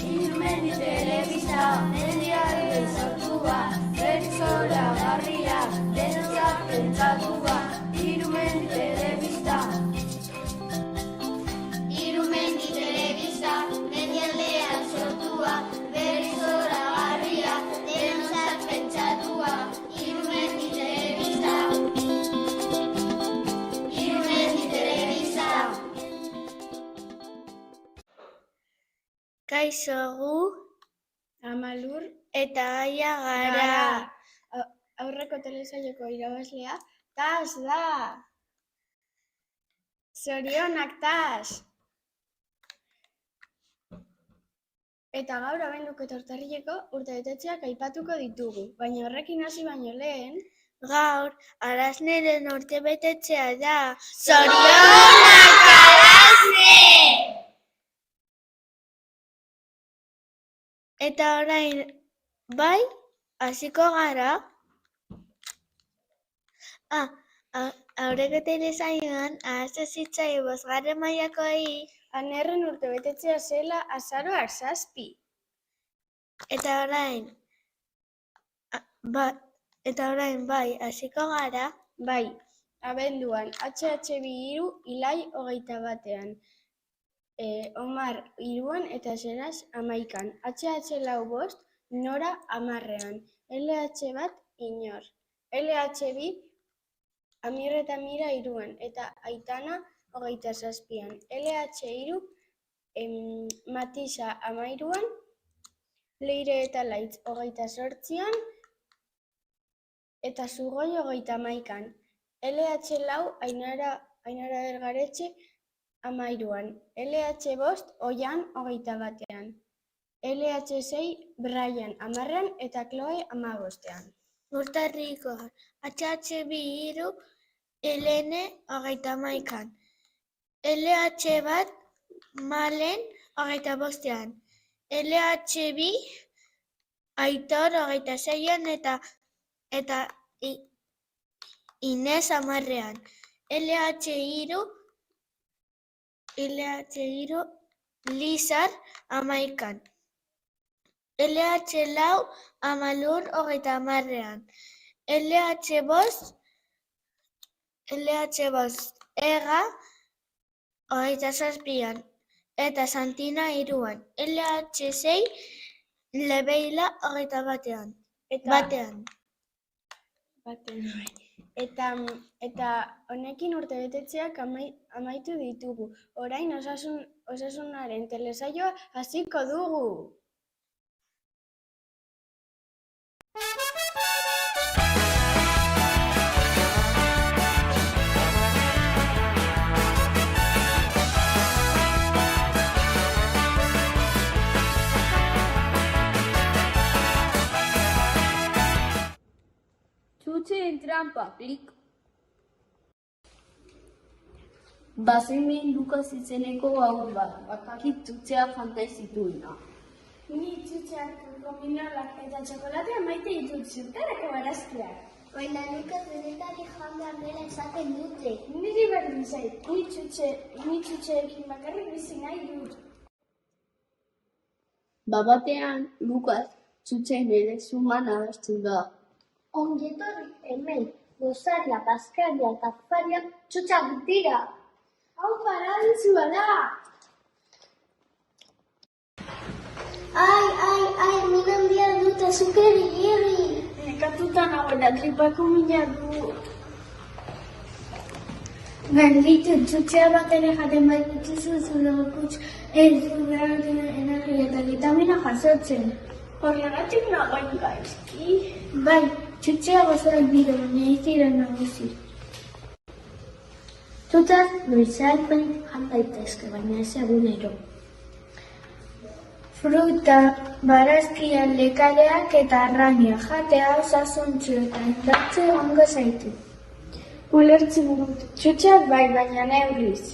Irumendi telebista, mendiari sortua, bertsola garria, denontzat pentsatua. Irumendi telebista. Irumendi telebista, mendialdean sortua, bertsola garria, denontzat pentsatua. Irumendi telebista. Irumendi telebista. Kaixo gu, Amalur eta Aia gara. aurreko telesaioko irabazlea Tas da. Zorionak Tas. Eta gaur abenduko eta urtarrileko urtebetetzeak aipatuko ditugu, baina horrekin hasi baino lehen, Gaur, Arasneren urtebetetzea da. Zorionak Arasne! Eta orain, bai, hasiko gara. Aurreko telesaioan, ahaztu zitzaio 5. mailakoei. Anerren urtebetetzea zela azaroak 7. Eta orain, bai, hasiko gara. Bai, abenduan, HH2 hilai 21. Omar 3 eta Zeraz 11. HH4 Nora 10. LH1 inor. LH2 Amir eta Mira 3 eta Aitana 27. LH3 Matisa 13. Leire eta Laitz 28. Eta Zugoi 31. LH4 Ainara Ergaretxe 13. LH5 Oian 21. LH6 Brian 10 eta Chloe 15. Urtarrikoa, HH2 Helene 31. LH1 Malen 25. LH2 Aitor 26 eta Ines 10. LH3 Lizar 11. LH4 Amalur 30. LH5 Ega 27. Eta Santina 3. LH6 Lebeila 21. Batean. Eta honekin urtebetetzeak amaitu ditugu. Orain osasunaren telesaioa hasiko dugu. Txutxeen trampa, klik. Bazemen Lukas izeneko haur bat, bakakit txutxeak jantai zituena. Ni txutxeak, gominolak eta txokolatea maite ditut zertarako barazkiak. Baina Lukas denetari joan behar dela esaten dute. Niri berdin zait, ni txutxeekin bakarrik bizi nahi dut. Babatean, Lukas txutxeen ere zuman abestu da. Ongietorri hemen, gozaria, paskaria eta afaria txutxak dira. Hau paradisua da! Ai, min handia dut azukeri irri. Nekatuta nagoela tripako mina du. Gelditu, txutxea bat ere jaten baituzu zure gorputz ez du behar duen energia eta vitamina jasotzen. Horregatik nagoen gaizki. Bai, txutxea gozoak dira, baina ez dira nagusi. Txutxak goizalpen jan daitezke, baina ez egunero. Fruta, barazkian lekaleak eta arraina jatea osasuntsu eta indartsu egongo zaitu. Ulertzen dut, txutxak bai, baina neurriz.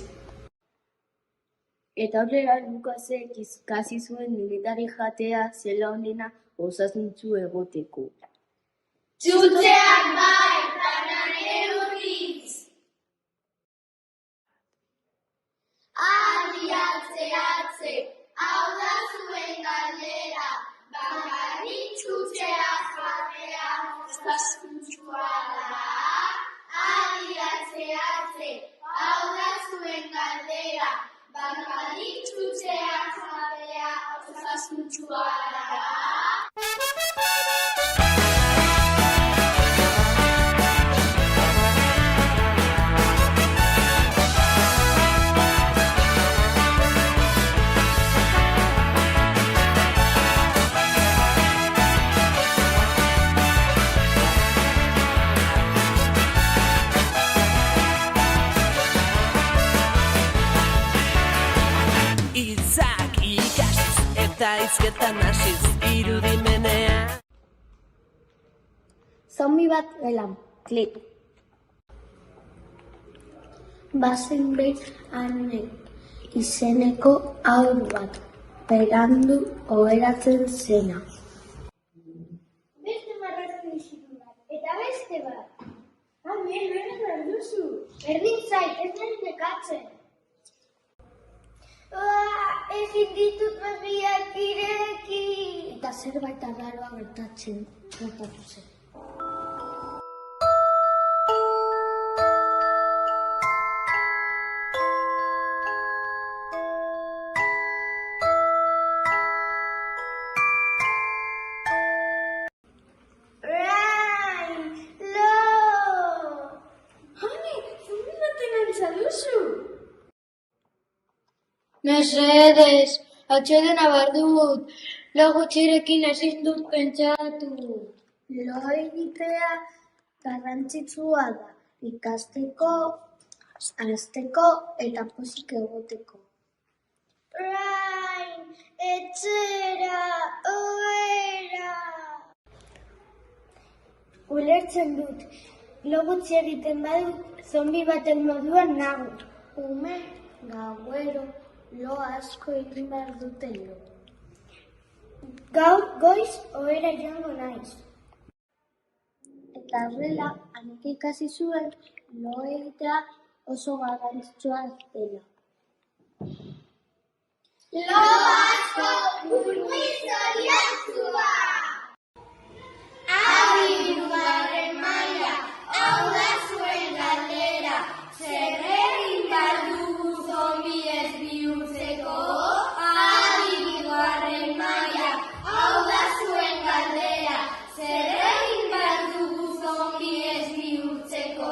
Eta horrela Lukasek ikasi zuen denetari jatea zela onena osasuntsu egoteko. Txutxeak bai, baina neurriz. Adi atze, hau da zuen hizketan hasiz irudimenean. Zombi bat gelan, klik. Bazen Anek izeneko haur bat, berandu oheratzen zena. Beste marrazki izitu bat, eta beste bat. Hemen, berdin behar duzu. Berdin zait, ez nahi nekatzen. Ezin ditut begiak ireki. Eta zerbait arraroa gertatu zen. Mesedez, atsedena behar dut. Lo gutxirekin ezin dut pentsatu. Lo egitea garrantzitsua da, ikasteko, arazteko eta pozik egoteko. Orain, etxera, ohera. Ulertzen dut, lo gutxi egiten badut, zombi baten moduan nago. Ume, gauero, lo asko egin behar dute lo. Gaur goiz ohera joango naiz. Eta horrela, Anek ikasi zuen lo egitea oso garrantzitsua dela. Lo asko burbu zoriatzua! Hirugarren maila, hau da zuen galdera, zer egin behar dugu zombi ez bihurtzeko? Hirugarren maila, hau da zuen galdera, zer egin behar dugu zombi ez bihurtzeko?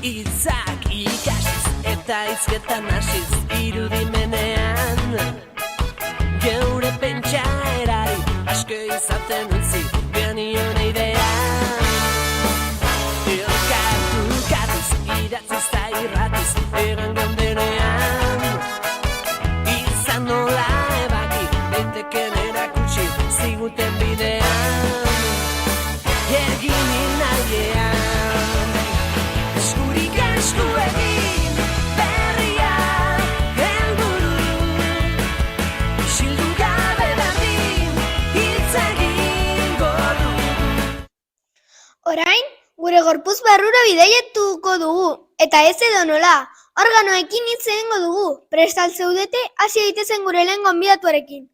Hitzak ikasiz eta hizketan hasiz irudimenean. Geure pentsaerari asko izaten utzi genion idea. Elkartukatuz, idatziz eta irratiz egan gendenean. Izan nola ebaki, daiteken erakutsi ziguten bidean. Egin inaldean, eskurik esku egin berria helburu. Isildu gabe berdin hitz egingo dugu. Orain, gure gorputz barrura bidaiatuko dugu, eta ez edo nola, organoekin hitz egingo dugu. Prest al zaudete, hasi daitezen gure lehen gonbidatuarekin.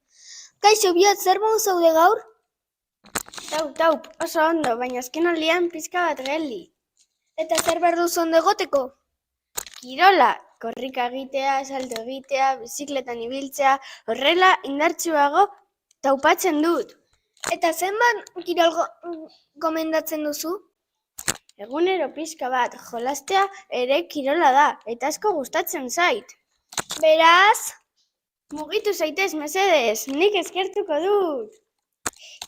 Kaixo, bihotz, zer modu zaude gaur? Taup, oso ondo, baina azken aldian pizka bat geldi. Eta zer behar duzu ondo egoteko? Kirola, korrika egitea, salto egitea, bizikletan ibiltzea, horrela indartsuago taupatzen dut. Eta zenbat kirol gomendatzen duzu? Egunero pizka bat, jolastea ere kirola da, eta asko gustatzen zait. Beraz, mugitu zaitez, mesedez, nik eskertuko dut.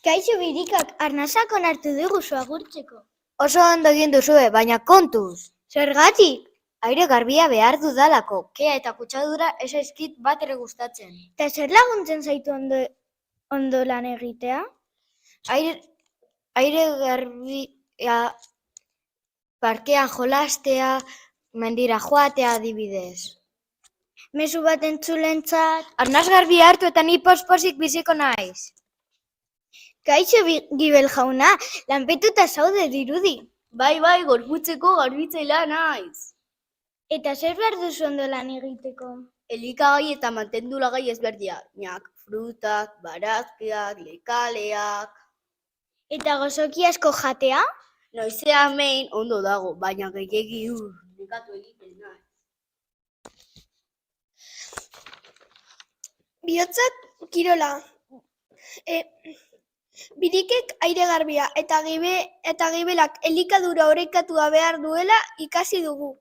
Kaixo birikak, arnasak onartu dugu agurtzeko. Oso ondo egin duzue, baina kontuz. Zergatik? Aire garbia behar dudalako, kea eta kutsadura ez zaizkit bat ere gustatzen. Eta zer laguntzen zaitu ondo lan egitea? Aire garbia, parkean jolastea, mendira joatea adibidez. Mezu bat entzulentzat. Arnaz garbia hartu eta ni pospozik biziko naiz. Kaixo Gibel jauna, lanpetuta zaude dirudi. Bai, gorputzeko garbitzailea naiz. Eta zer behar duzu ondo lan egiteko? Elikagai eta mantendulagai ezberdinak, frutak, barazkiak, lekaleak. Eta gozoki asko jatea? Noizean behin ondo dago, baina gehiegi nekatu egiten naiz. Bihotzak kirola. Birikek aire garbia eta gibelak elikadura orekatua behar duela ikasi dugu.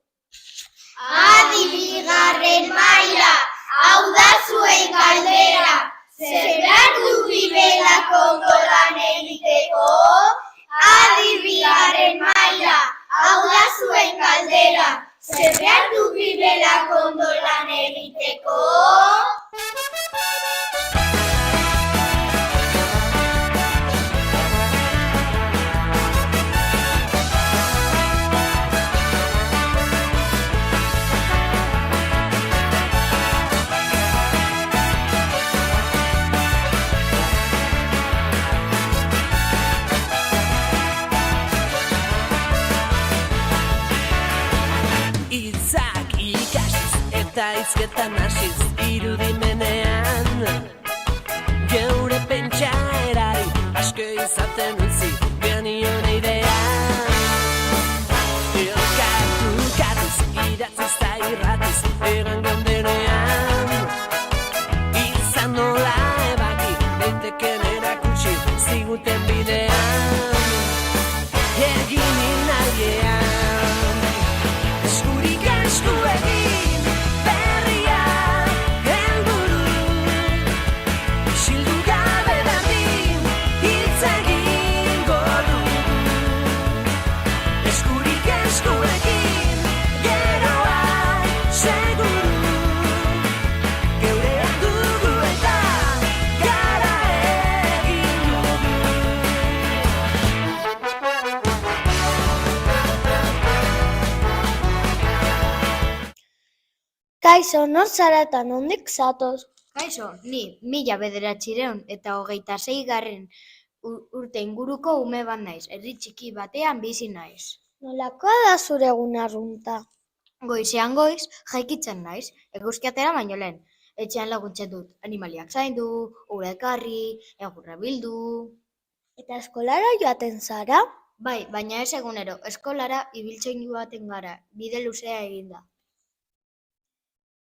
Adi bigarren maila, hau da zuen galdera. Zer behar du gibelak ondo lan egiteko? Adi bigarren maila, hau da zuen galdera. Zer behar du gibelak ondo lan egiteko? Hitzak ikasiz eta hizketan hasiz irudimenean geure pentsaerari asko izaten utzi genion idea. Elkartukatuz, idatziz eta irratiz egan gendenean izan nola ebaki daiteken erakutsi ziguten bidean egin inaliean esku egin berria helburu isildu gabe dadin hitz egingo dugu eskurik esku egin geroa seguru geurea dugu eta gara egin dugu. Kaixo, nor zara eta nondik zatoz? Kaixo, ni 1926 urte inguruko ume bat naiz. Herri txiki batean bizi naiz. Nolakoa da zure egun arrunta? Goizean goiz, jaikitzen naiz, eguzki atera baino lehen. Etxean laguntzen dut, animaliak zaindu, ura ekarri, egurra bildu. Eta eskolara joaten zara? Bai, baina ez egunero, eskolara ibiltzen joaten gara, bide luzea eginda.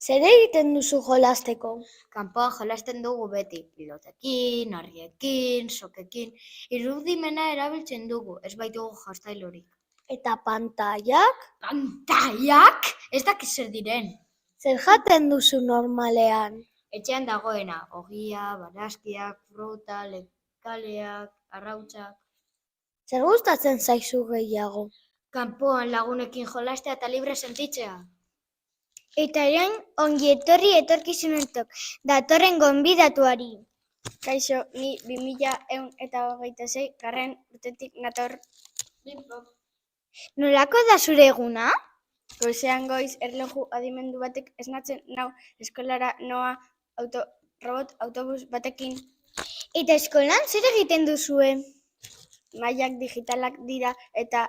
Zer egiten duzu jolasteko? Kanpoan jolasten dugu beti, pilotekin, harriekin, sokekin, irudimena erabiltzen dugu, ez baitugu jostailurik. Eta pantailak? Pantailak? Ez dakiz zer diren. Zer jaten duzu normalean? Etxean dagoena, ogia, barazkiak, fruta, lekaleak, arrautzak. Zer gustatzen zaizu gehiago? Kanpoan lagunekin jolastea eta libre sentitzea. Eta orain ongi etorri etorkizunentok datorren gonbidatuari. Kaixo, ni 2126 garren urtetik nator. Nolako da zure eguna? Goizean goiz erloju adimendu batek esnatzen nau eskolara noa robot autobus batekin. Eta eskolan zer egiten duzue? Mailak digitalak dira eta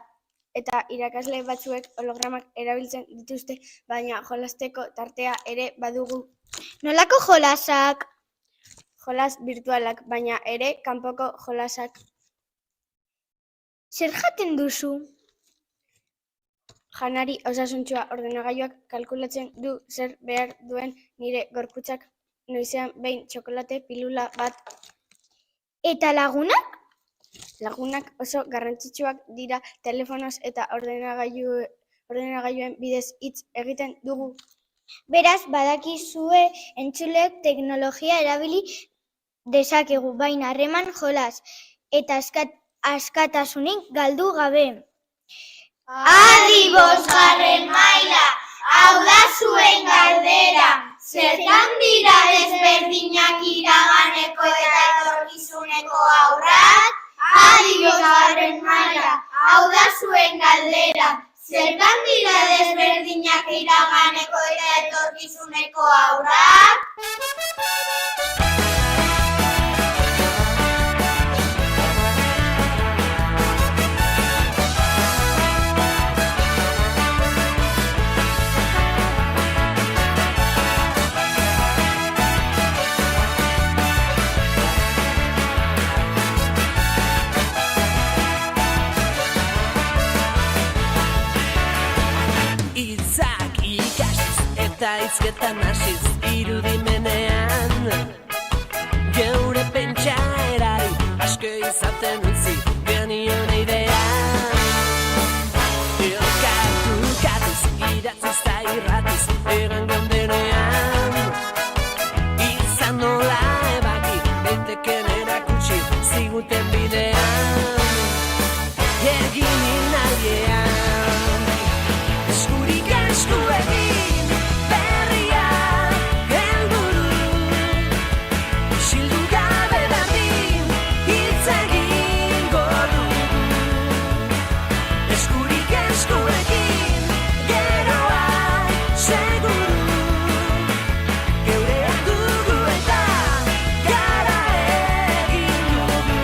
irakasle batzuek hologramak erabiltzen dituzte, baina jolasteko tartea ere badugu. Nolako jolasak? Jolas virtualak, baina ere kanpoko jolasak. Zer jaten duzu? Janari osasuntsua ordenagailuak kalkulatzen du zer behar duen nire gorputzak noizean behin txokolate pilula bat. Eta lagunak? Lagunak oso garrantzitsuak dira telefonoz eta ordenagailuen bidez hitz egiten dugu. Beraz, badakizue entzuleok teknologia erabili dezakegu, baina harreman jolas eta askatasunik galdu gabe. Adi bosgarren maila, hau da zuen galdera. Zertan dira desberdinak iraganeko eta etorkizuneko haurrak? Adi bosgarren maila, hau da zuen galdera. Zertan dira desberdinak iraganeko eta etorkizuneko haurrak? Eta hizketan hasiz irudimenean geure pentsaerari asko izaten utzi genion idea. Katuz, idatziz da irratiz, egan gondenean. Izan nola ebaki, daiteken erakutsi, ziguten bidean. Egin inaldean, eskurik esku egin, berria, helburu. Isildu gabe berdin, hitz egingo dugu. Eskurik esku egin, geroa seguru. Geurea dugu eta gara egin dugu.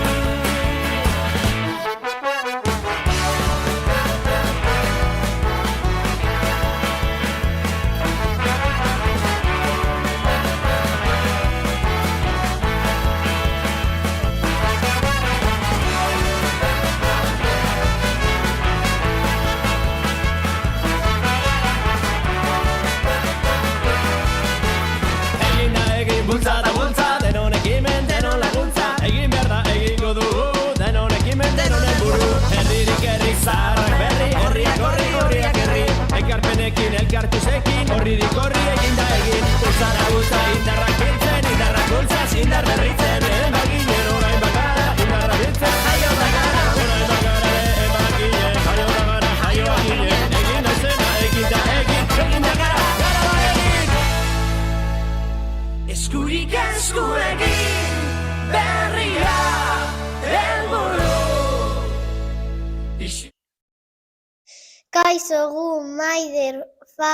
Egin da egin bultza eta bultza, denon ekimen, denon laguntza. Egin behar da egingo dugu, denon ekimen, denon helburu. Herririk herri zaharrak berri, herriak horri, horriak herri. Ekarpenekin, elkartuzekin, horririk horri egin da egin. Bultzara bultza, indarrak biltzen, indarrak bultzaz, indar berritzen. Emaginen orain bakara, indarra biltzen, jaio da gara. Orain bakara, emaginen, jaio da gara, jaio aginen. Egin da zena, egin da gara, gara da egin. Eskurik esku egin, berria, helburu. Kaixo gu, Maider,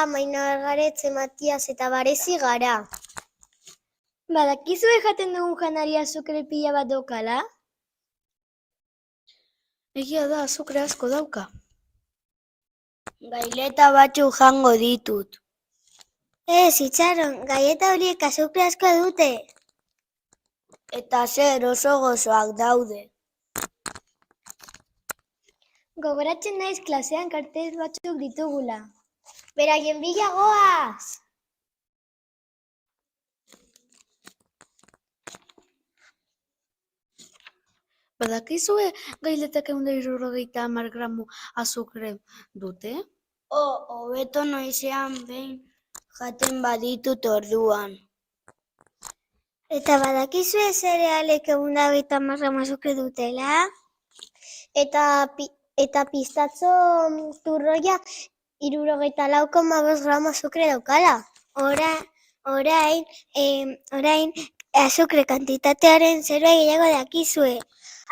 Maina Garetze, Matias eta Barezi gara. Badakizue jaten dugun janaria azukre pila bat daukala? Egia da, azukre asko dauka. Gaileta batzuk jango ditut. Ez, itxaron, gaieta horiek azukre asko dute. Eta zer oso gozoak daude. Gogoratzen naiz klasean kartel batzuk ditugula. Beraien bila goaz! Badakizue gailetak 150 gramu azukre dute? Hobeto noizean behin jaten baditut orduan. Eta badakizue zerealek 150 gramo azukre dutela? Eta pistatzo turroia 64,5 gramo azukre daukala. Orain azukre kantitatearen zeroa gehiago dakizue.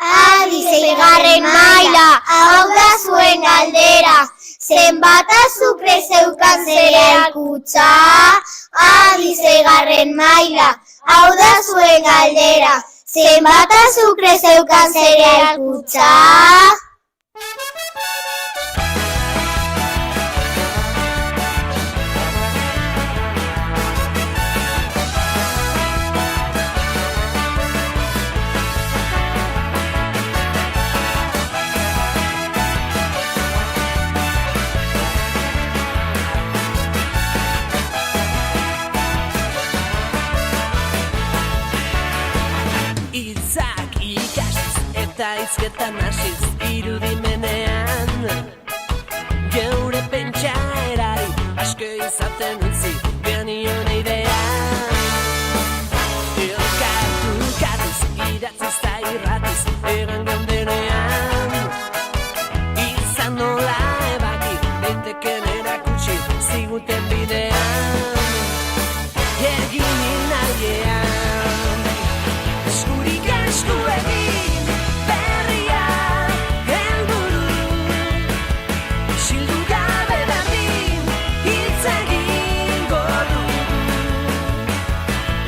Adi 6. maila, hau da zuen galdera. Zenbat azukre zeukan zereal kutxa? Adi 6. maila, hau da zuen galdera. Zenbat azukre zeukan zereal kutxa? Hitzak ikasiz eta hizketan hasiz irudimenean. Geure pentsaerari asko izaten utzi genion idea. Katuz, idatziz da irratiz, egan gondenean. Izan nola ebaki, daiteken erakutsi, ziguten bidean. Egin inaldean, eskurik esku egin, berria, helburu. Isildu gabe berdin, hitz egingo dugu.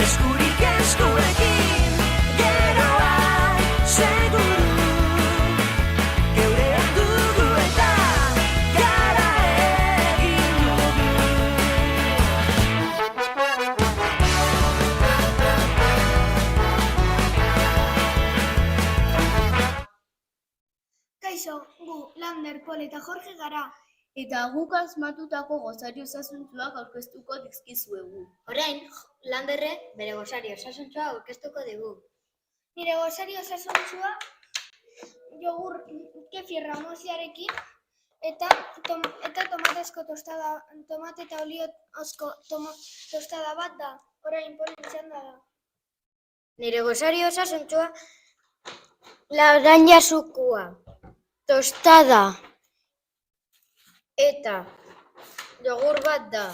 Eskurik esku egin, geroa seguru. Geurea dugu eta gara egin dugu. Kaixo, gu, Lander, Pol eta Jorge gara. Eta guk asmatutako gozari osasuntsuak aurkeztuko dizkizuegu. Orain, Landerre bere gozari osasuntsua aurkeztuko digu. Nire gozari osasuntsua jogur kefir ramoziarekin eta tomatezko tomate eta oliozko tostada bat da. Orain polen txanda da. Nire gozari osasuntsua laranja zukua, tostada eta jogur bat da.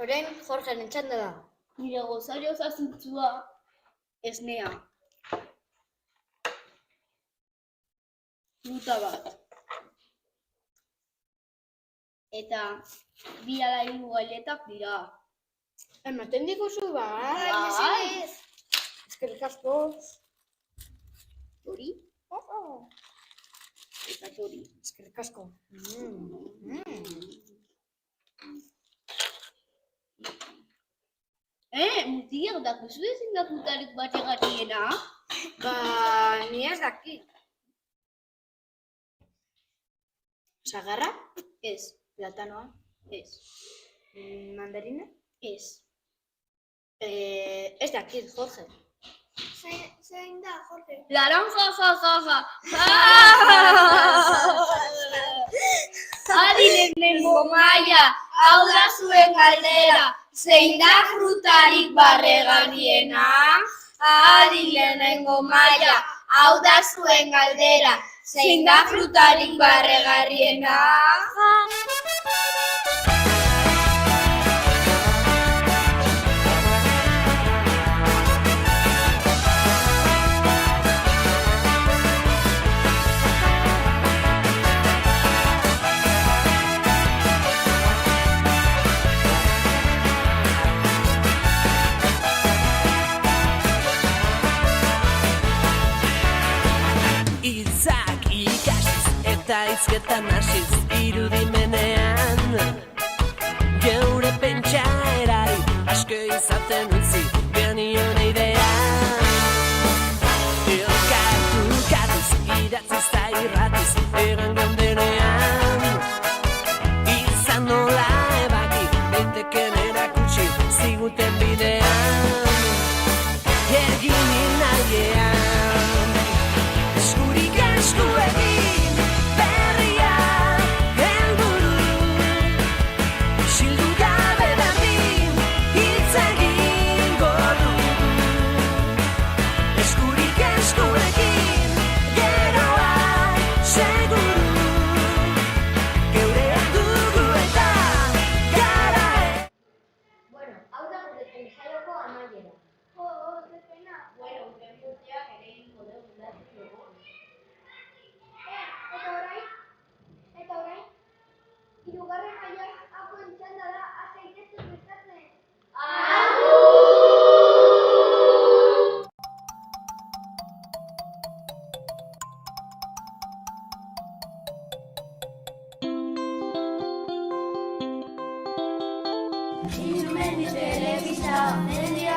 Orain Jorgeren txanda da. Nire gozari osasuntsua esnea. Fruta bat. Eta 2 ala 3 gailetak dira. Ematen diguzu bai. Bai. Eskerrik asko. Hori? Eta hori. Eskerrik asko. Mutilak dakuzu ezin da frutarik bat egarriena? Ba, ni ez dakit. Sagarra? Ez, Platanoa? ez, Mandarina? ez. Ez dakit, Jorge. Zein da, Jorge? Laranja, Adi lehenengo maila, hau da zuen galdera. Zein da frutarik barregarriena? Adi lehenengo maila, hau da zuen galdera. Zein da frutarik barregarriena? Hitzak ikasiz eta hizketan hasiz irudimenean geure pentsaerari asko izaten utzi genion idean Ilkatuz idatziz eta irratiz egan gandenean izan nola ebaki daiteken erakutsi ziguten bidean egin nahiean Eskuekin berria helburu Sildu gabe berdin hitz egingo du Eskuekin geroa seguru Geureak dugu eta gara Bueno, hau da gure ensaioko amaiera. Ze pena. Bueno, urteak ere ingo dugu dugu. Eta orain? 3. mailako txanda da, has zaitezte prestatzen. Instrumentos telebista, media